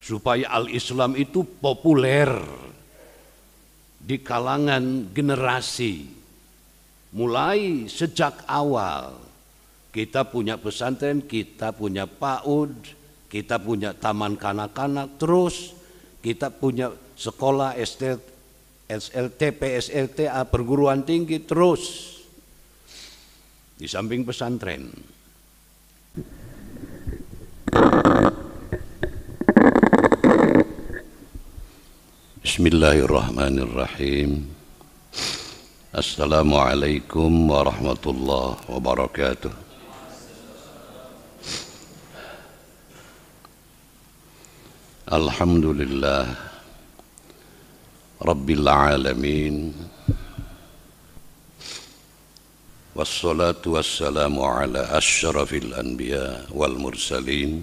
supaya al-Islam itu populer di kalangan generasi. Mulai sejak awal kita punya pesantren, kita punya PAUD, kita punya taman kanak-kanak, terus kita punya sekolah SLT, PSLTA, perguruan tinggi, terus di samping pesantren. Bismillahirrahmanirrahim. Assalamualaikum warahmatullahi wabarakatuh. Alhamdulillah Rabbil alamin. Wassalatu wassalamu ala asyrafil anbiya wal mursalin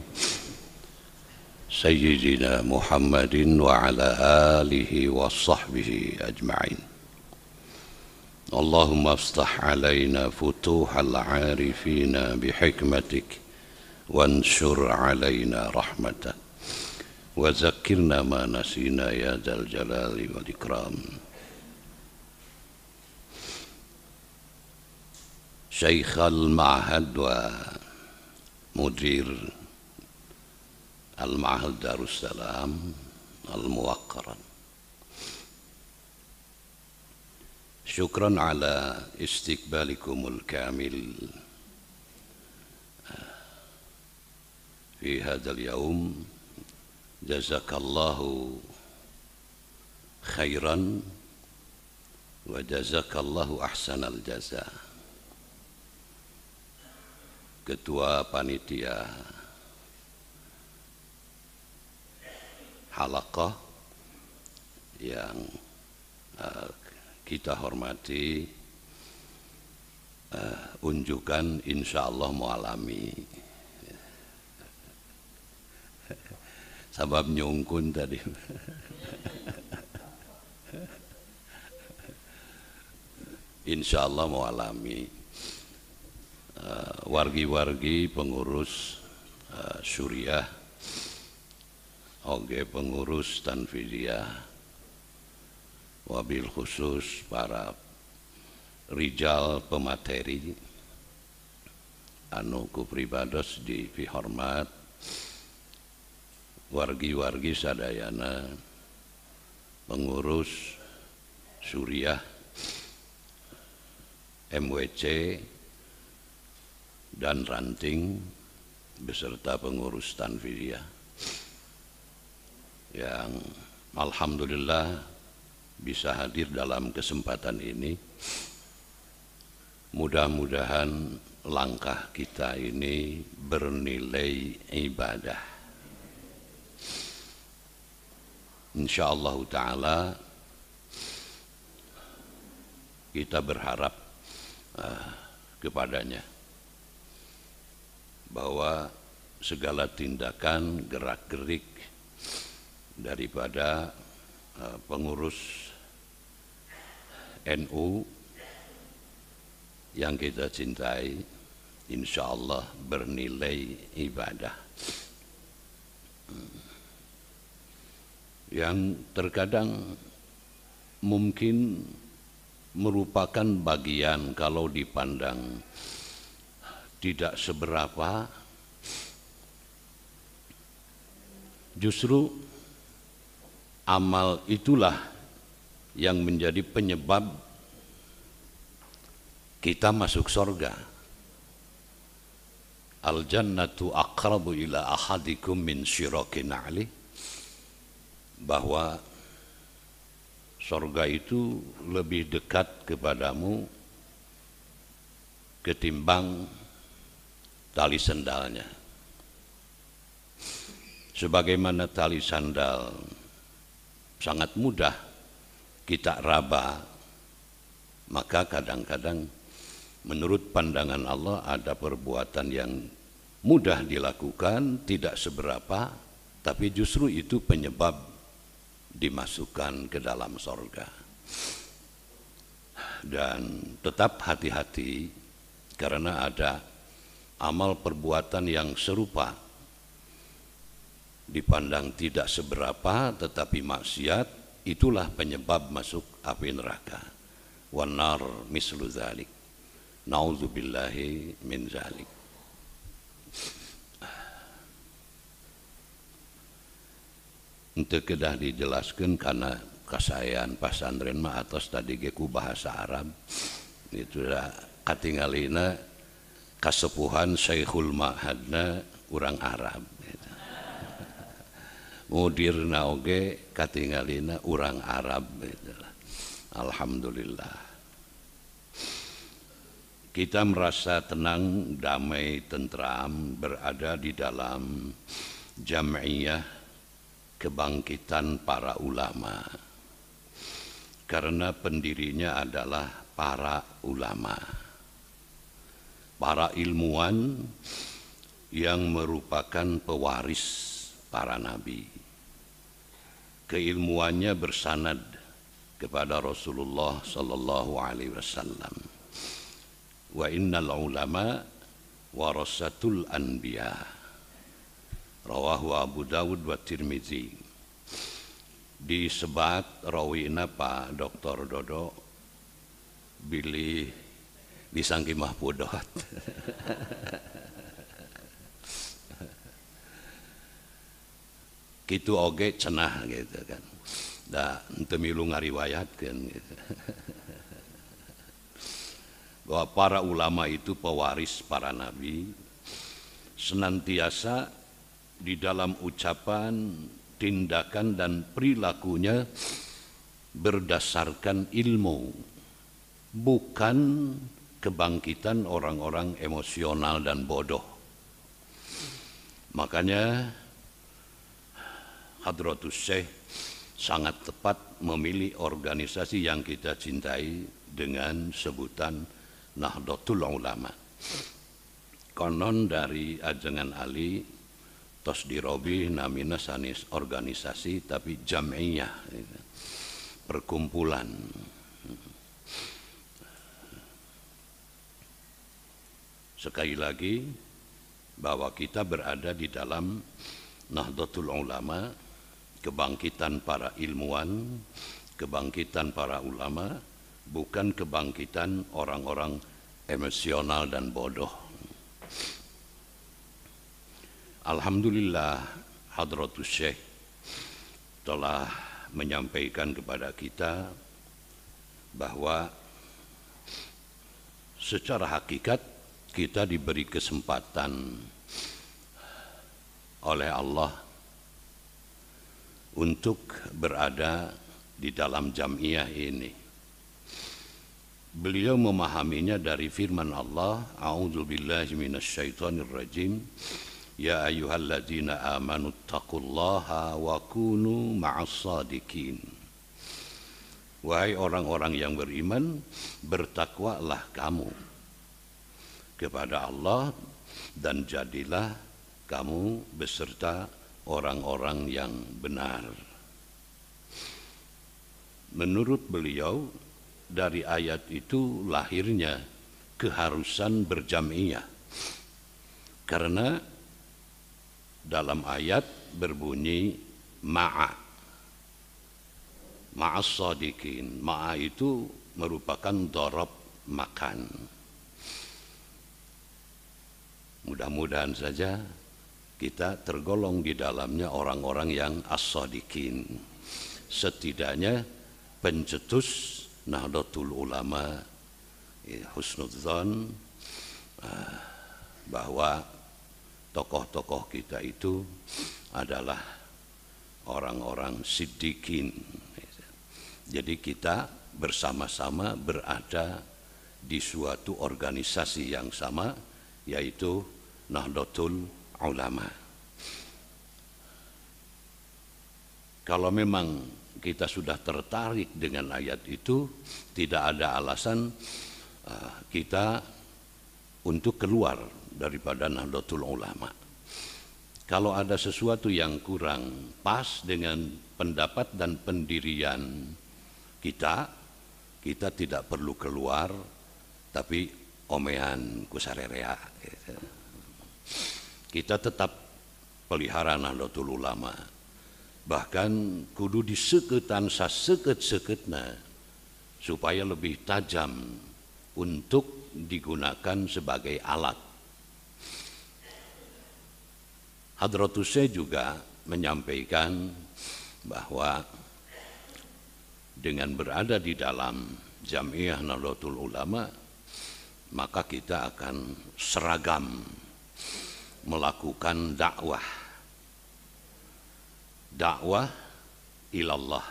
Sayyidina Muhammadin wa ala alihi wa sahbihi ajma'in. Allahumma aftah alaina futuhal arifina bihikmatik wansur alaina rahmatak wa zakirna ma nasina ya dzal jalali wal ikram. Syekh al-Ma'had wa Mudir Al-Ma'had Darussalam Al-Muwaqqiran, syukran ala istiqbalikumul kamil fi hadzal yaum. Jazakallahu khairan wa jazakallahu ahsanal jaza. Ketua panitia halaqah yang kita hormati, unjukan insyaallah mualami. Sabab nyungkun tadi. Insyaallah mualami. Wargi-wargi pengurus syuriah, oge pengurus tanfidiyah, wabil khusus para rijal pemateri anu ku pribados di pihormat, wargi-wargi sadayana, pengurus syuriah, MWC dan ranting beserta pengurus tanfidiyah yang alhamdulillah bisa hadir dalam kesempatan ini. Mudah-mudahan langkah kita ini bernilai ibadah. Insyaallah ta'ala kita berharap kepadanya bahwa segala tindakan gerak-gerik daripada pengurus NU yang kita cintai insyaallah bernilai ibadah. Yang terkadang mungkin merupakan bagian kalau dipandang tidak seberapa, justru amal itulah yang menjadi penyebab kita masuk surga. Al-jannatu aqrabu ila ahadikum min syirakin na'li, bahwa surga itu lebih dekat kepadamu ketimbang tali sandalnya. Sebagaimana tali sandal sangat mudah kita raba, maka kadang-kadang menurut pandangan Allah ada perbuatan yang mudah dilakukan, tidak seberapa, tapi justru itu penyebab dimasukkan ke dalam surga. Dan tetap hati-hati karena ada amal perbuatan yang serupa dipandang tidak seberapa tetapi maksiat itulah penyebab masuk api neraka. Wanar mislu dzalik. Nauzubillahi min dzalik. Untuk kedah dijelaskan karena kasayaan pasantren mah atas tadi ku bahasa Arab itu dah katingalina kasepuhan Syekhul Ma'hadna urang Arab gitu. Mudirna oge katingalina urang Arab gitu. Alhamdulillah kita merasa tenang, damai, tentram berada di dalam jam'iyah kebangkitan para ulama karena pendirinya adalah para ulama, para ilmuwan yang merupakan pewaris para nabi. Keilmuannya bersanad kepada Rasulullah sallallahu alaihi wasallam. Wa innal ulama warasatul anbiya. Rawahu Abu Dawud wa Tirmizi. Disebat rawina Pak Dr. Dodo bilih disangki mahpudot. Kitu oge cenah gitu kan. Da henteu milu ngariwayatkeun gitu. Bahwa para ulama itu pewaris para nabi, senantiasa di dalam ucapan, tindakan dan perilakunya berdasarkan ilmu, bukan kebangkitan orang-orang emosional dan bodoh. Makanya Hadratus Syekh sangat tepat memilih organisasi yang kita cintai dengan sebutan Nahdlatul Ulama. Konon dari ajengan Ali tos dirobi namina sanis organisasi tapi jam'iyah, perkumpulan. Sekali lagi bahwa kita berada di dalam Nahdlatul Ulama, kebangkitan para ilmuwan, kebangkitan para ulama, bukan kebangkitan orang-orang emosional dan bodoh. Alhamdulillah Hadratus Syekh telah menyampaikan kepada kita bahwa secara hakikat kita diberi kesempatan oleh Allah untuk berada di dalam jam'iyah ini. Beliau memahaminya dari firman Allah, A'udzubillahi minasyaitonirrajim. Ya ayyuhalladzina amanu taqullaha wa kunu ma'as-shadiqin. Wahai orang-orang yang beriman, bertakwalah kamu kepada Allah dan jadilah kamu beserta orang-orang yang benar. Menurut beliau, dari ayat itu lahirnya keharusan berjam'iyah. Karena dalam ayat berbunyi ma'as-shadiqin. Ma'a itu merupakan dhorob makan. Mudah-mudahan saja kita tergolong di dalamnya orang-orang yang as-shadiqin. Setidaknya pencetus Nahdlatul Ulama husnudzon bahwa tokoh-tokoh kita itu adalah orang-orang siddiqin. Jadi kita bersama-sama berada di suatu organisasi yang sama, yaitu Nahdlatul Ulama. Kalau memang kita sudah tertarik dengan ayat itu, tidak ada alasan kita untuk keluar daripada Nahdlatul Ulama. Kalau ada sesuatu yang kurang pas dengan pendapat dan pendirian kita tidak perlu keluar, tapi omehan kusarerea. Kita tetap pelihara Nahdlatul Ulama. Bahkan kudu diseketan saseket-seketna supaya lebih tajam untuk digunakan sebagai alat. Hadratus Syekh juga menyampaikan bahwa dengan berada di dalam Jamiah Nahdlatul Ulama, maka kita akan seragam melakukan dakwah ilallah,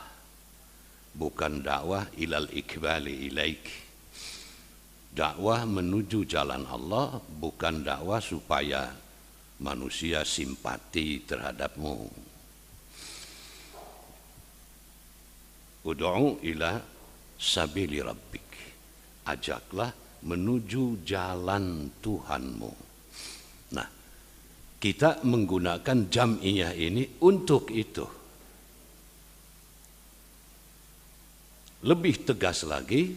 bukan dakwah ilal ikbali ilaik. Dakwah menuju jalan Allah, bukan dakwah supaya manusia simpati terhadapmu. Ud'u ila sabili rabbik, ajaklah menuju jalan Tuhanmu. Nah, kita menggunakan jam'iyah ini untuk itu. Lebih tegas lagi,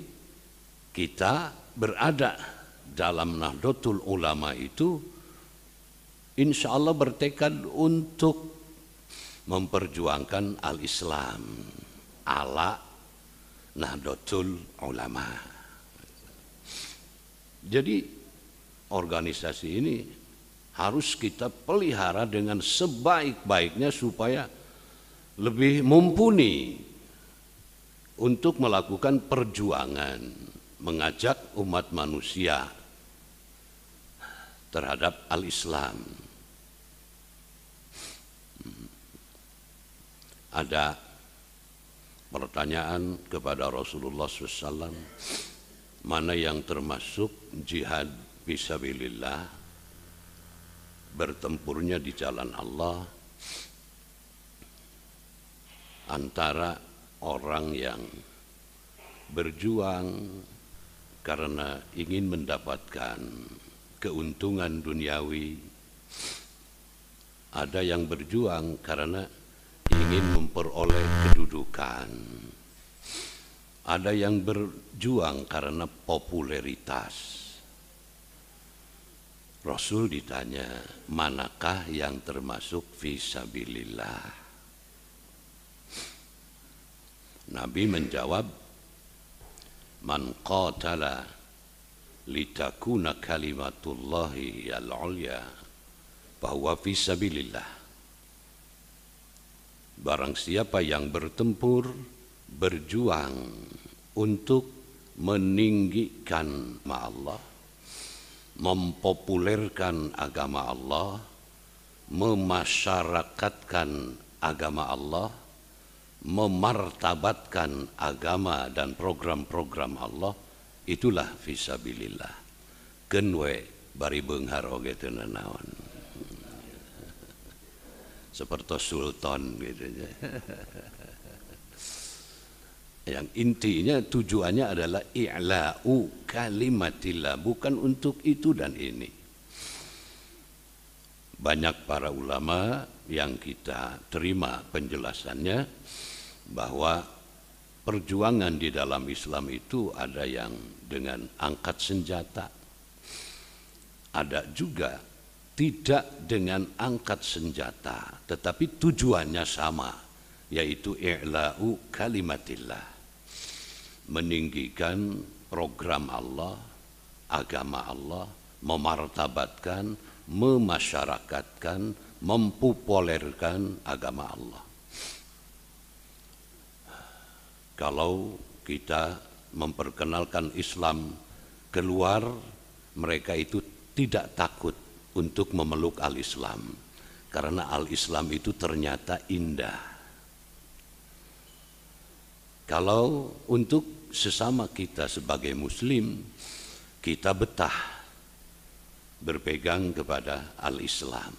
kita berada dalam Nahdlatul Ulama itu insya Allah bertekad untuk memperjuangkan al-Islam ala Nahdlatul Ulama. Jadi organisasi ini harus kita pelihara dengan sebaik-baiknya supaya lebih mumpuni untuk melakukan perjuangan, mengajak umat manusia terhadap al-Islam. Ada pertanyaan kepada Rasulullah SAW, mana yang termasuk jihad fisabilillah, bertempurnya di jalan Allah, antara orang yang berjuang karena ingin mendapatkan keuntungan duniawi, ada yang berjuang karena ingin memperoleh kedudukan, ada yang berjuang karena popularitas. Rasul ditanya, manakah yang termasuk fisabilillah? Nabi menjawab, man qatala litakuna kalimatullahi al-ulya fahuwa fisabilillah. Barang siapa yang bertempur, berjuang untuk meninggikan Allah, mempopulerkan agama Allah, memasyarakatkan agama Allah, memartabatkan agama dan program-program Allah, itulah fisabilillah. Kenwe bari beunghar oge teu naon. Seperti sultan gitu. Yang intinya tujuannya adalah i'la'u kalimatillah, bukan untuk itu dan ini. Banyak para ulama yang kita terima penjelasannya bahwa perjuangan di dalam Islam itu ada yang dengan angkat senjata, ada juga tidak dengan angkat senjata, tetapi tujuannya sama, yaitu i'la'u kalimatillah, meninggikan program Allah, agama Allah, memartabatkan, memasyarakatkan, mempopulerkan agama Allah. Kalau kita memperkenalkan Islam keluar, mereka itu tidak takut untuk memeluk al-Islam, karena al-Islam itu ternyata indah. Kalau untuk sesama kita sebagai muslim, kita betah berpegang kepada al-Islam,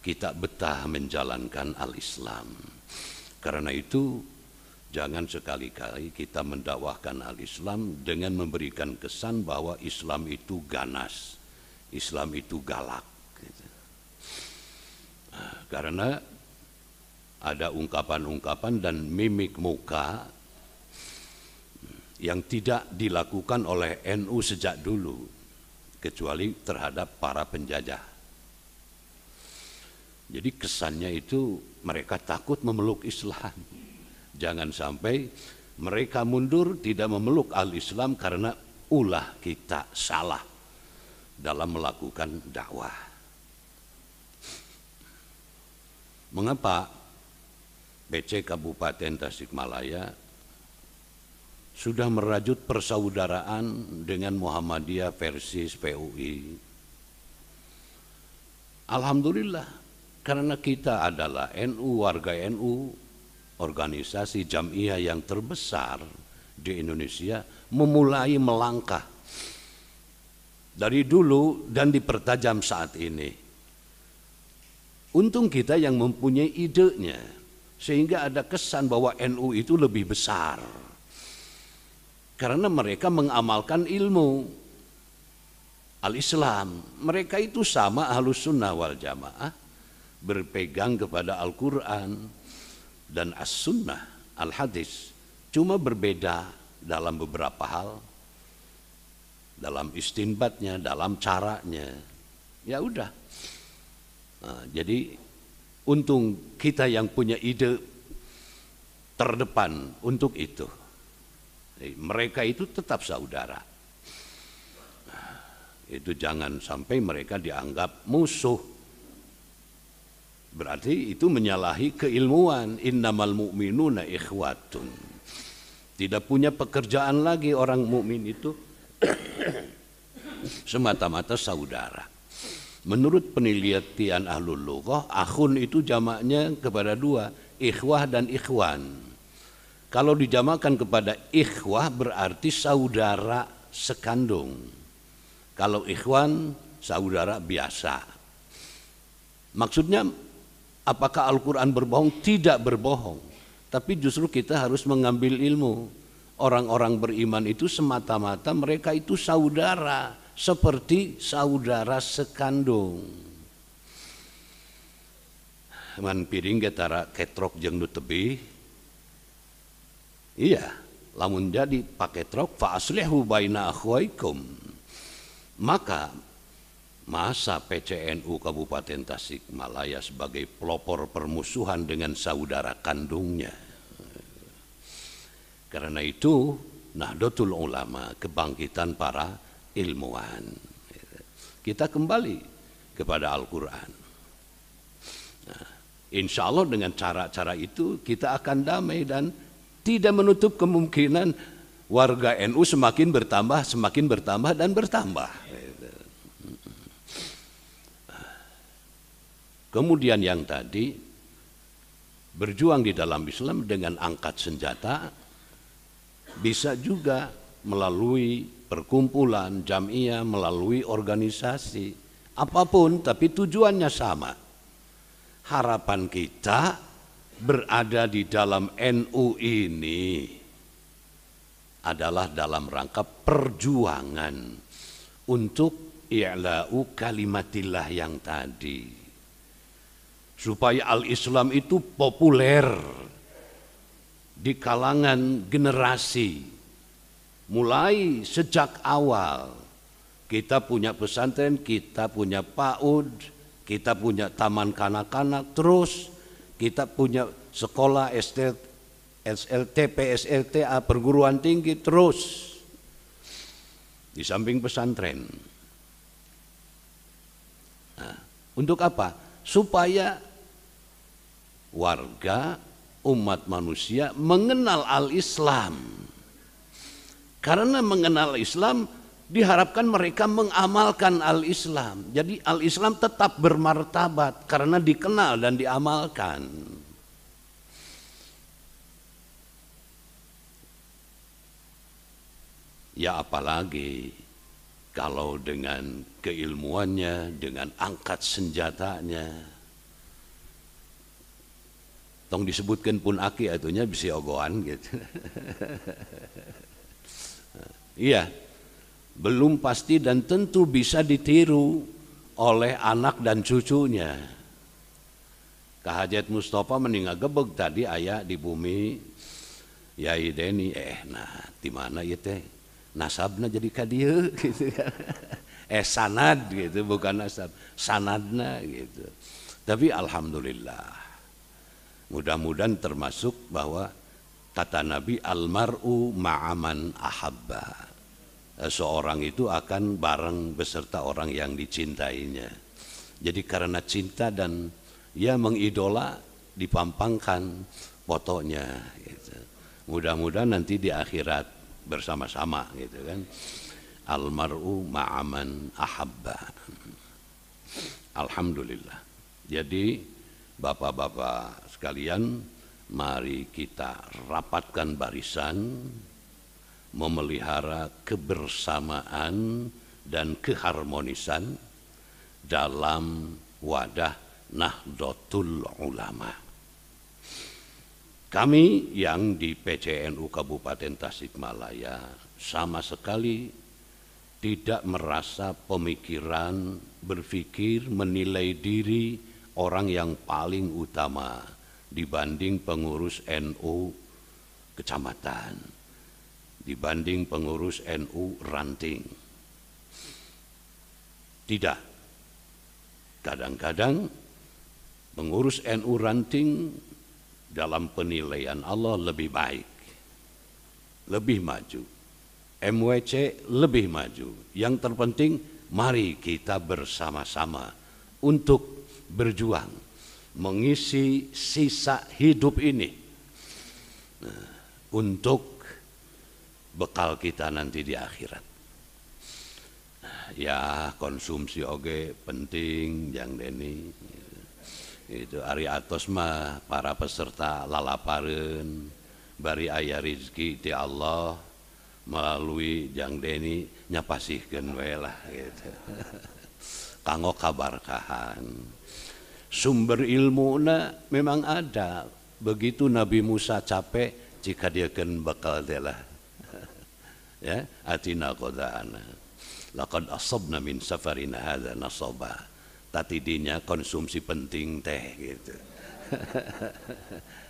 kita betah menjalankan al-Islam. Karena itu jangan sekali-kali kita mendakwahkan al-Islam dengan memberikan kesan bahwa Islam itu ganas, Islam itu galak. Karena ada ungkapan-ungkapan dan mimik muka yang tidak dilakukan oleh NU sejak dulu, kecuali terhadap para penjajah. Jadi kesannya itu mereka takut memeluk Islam. Jangan sampai mereka mundur tidak memeluk al-Islam karena ulah kita salah dalam melakukan dakwah. Mengapa PC Kabupaten Tasikmalaya sudah merajut persaudaraan dengan Muhammadiyah versus PUI? Alhamdulillah, karena kita adalah NU, warga NU, organisasi jamiah yang terbesar di Indonesia, memulai melangkah dari dulu dan dipertajam saat ini. Untung kita yang mempunyai idenya, sehingga ada kesan bahwa NU itu lebih besar. Karena mereka mengamalkan ilmu al-Islam. Mereka itu sama Ahlus Sunnah wal Jamaah, berpegang kepada Al-Quran dan As-Sunnah, Al-Hadis. Cuma berbeda dalam beberapa hal, dalam istinbatnya, dalam caranya. Ya udah. Nah, jadi untung kita yang punya ide terdepan untuk itu. Mereka itu tetap saudara. Itu jangan sampai mereka dianggap musuh. Berarti itu menyalahi keilmuan. Innamal mu'minuna ikhwatun. Tidak punya pekerjaan lagi orang mukmin itu semata-mata saudara. Menurut penelitian ahlul lughah, akhun itu jamaknya kepada dua, ikhwah dan ikhwan. Kalau dijamakan kepada ikhwah berarti saudara sekandung. Kalau ikhwan, saudara biasa. Maksudnya, apakah Al-Quran berbohong? Tidak berbohong. Tapi justru kita harus mengambil ilmu. Orang-orang beriman itu semata-mata mereka itu saudara. Seperti saudara sekandung. Man piring getara ketrok jeung nu tebih. Iya, lamun jadi pakai trok fa aslihu baina akhwaikum. Maka masa PCNU Kabupaten Tasikmalaya sebagai pelopor permusuhan dengan saudara kandungnya. Karena itu Nahdlatul Ulama, kebangkitan para ilmuwan. Kita kembali kepada Al-Quran. Nah, insya Allah dengan cara-cara itu kita akan damai dan tidak menutup kemungkinan warga NU semakin bertambah dan bertambah. Kemudian yang tadi berjuang di dalam Islam dengan angkat senjata bisa juga melalui perkumpulan, jamiah, melalui organisasi, apapun tapi tujuannya sama. Harapan kita berada di dalam NU ini adalah dalam rangka perjuangan untuk i'la'u kalimatillah yang tadi. Supaya al-Islam itu populer di kalangan generasi. Mulai sejak awal kita punya pesantren, kita punya PAUD, kita punya taman kanak-kanak, terus kita punya sekolah SLT, PSLTA, perguruan tinggi, terus di samping pesantren. Nah, untuk apa? Supaya warga umat manusia mengenal al-Islam. Karena mengenal Islam diharapkan mereka mengamalkan al-Islam. Jadi al-Islam tetap bermartabat karena dikenal dan diamalkan. Ya apalagi kalau dengan keilmuannya, dengan angkat senjatanya. Tong disebutkan pun aki atunya bisa ogohan gitu. Iya, belum pasti dan tentu bisa ditiru oleh anak dan cucunya. Kak Hajat Mustafa meninggal gebeg tadi ayah di bumi. Yai Deni, nah di mana ya teh? Nasabna jadi kadieu gitu kan. Sanad gitu, bukan nasab, sanadna gitu. Tapi alhamdulillah, mudah-mudahan termasuk bahwa kata Nabi almar'u ma'aman ahabba. Seorang itu akan bareng beserta orang yang dicintainya. Jadi karena cinta dan ya mengidola dipampangkan fotonya gitu. Mudah-mudahan nanti di akhirat bersama-sama gitu kan. Almar'u ma'aman ahabba. Alhamdulillah. Jadi bapak-bapak sekalian, mari kita rapatkan barisan, memelihara kebersamaan dan keharmonisan dalam wadah Nahdlatul Ulama. Kami yang di PCNU Kabupaten Tasikmalaya sama sekali tidak merasa pemikiran, berpikir, menilai diri orang yang paling utama dibanding pengurus NU kecamatan, dibanding pengurus NU ranting. Tidak. Kadang-kadang pengurus NU ranting dalam penilaian Allah lebih baik, lebih maju. MWC lebih maju. Yang terpenting mari kita bersama-sama untuk berjuang mengisi sisa hidup ini untuk bekal kita nanti di akhirat. Ya konsumsi oge penting yang deni itu ari atos mah para peserta lalapareun bari aya rezeki ti Allah melalui Jang Deni nyapasihkeun we lah gitu. Kanggo kabarkahan. Sumber ilmuna memang ada. Begitu Nabi Musa capek jika dia keun bakal delah. Ya, atina qadana. Laqad asabna min safarina hadza nasaba. Tatidinya konsumsi penting teh gitu.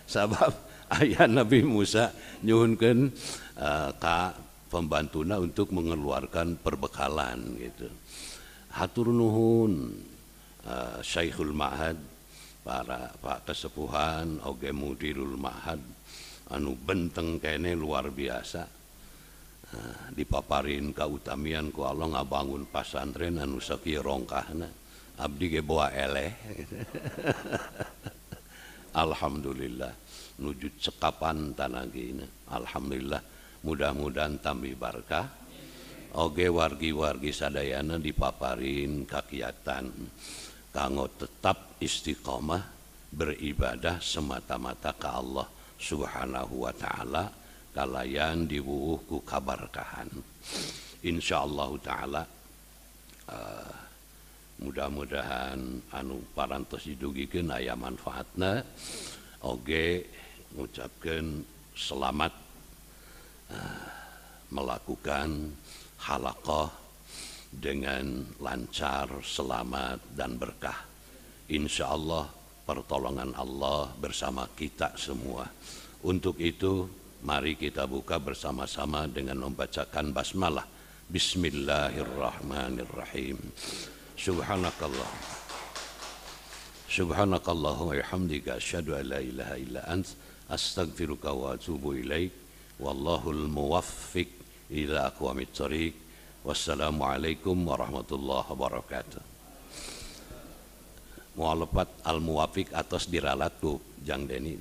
Sabab ayah Nabi Musa nyuhunkeun ka pembantuna untuk mengeluarkan perbekalan gitu. Hatur nuhun Syekhul Ma'had, para Pak Kesepuhan oge mudirul Ma'had anu benteng kene luar biasa. Dipaparin kautamian ku Allah ngabangun pasantren anu sakieu rongkahna. Abdi ge boa eleh. Alhamdulillah nujud sekapan tanagina. Alhamdulillah mudah-mudahan tambih barkah. Oge wargi-wargi sadayana dipaparin kakiatan kanggo tetap istiqomah beribadah semata-mata ka Allah Subhanahu wa taala kalayan diwuh ku kabarkahan. Insyaallah taala mudah-mudahan anu parantos didugikeun aya manfaatna. Oge ngucapkeun selamat melakukan halaqah dengan lancar, selamat dan berkah. Insyaallah pertolongan Allah bersama kita semua. Untuk itu mari kita buka bersama-sama dengan membacakan basmalah. Bismillahirrahmanirrahim. Subhanakallah wa bihamdika asyhadu an la ilaha illa ant astaghfiruka wa atubu ilaik. Wallahul muwaffiq ila aqwamit thoriq. Wassalamualaikum warahmatullahi wabarakatuh. Mu'alafat al-muwaffiq atas diralat ku Jang Deni.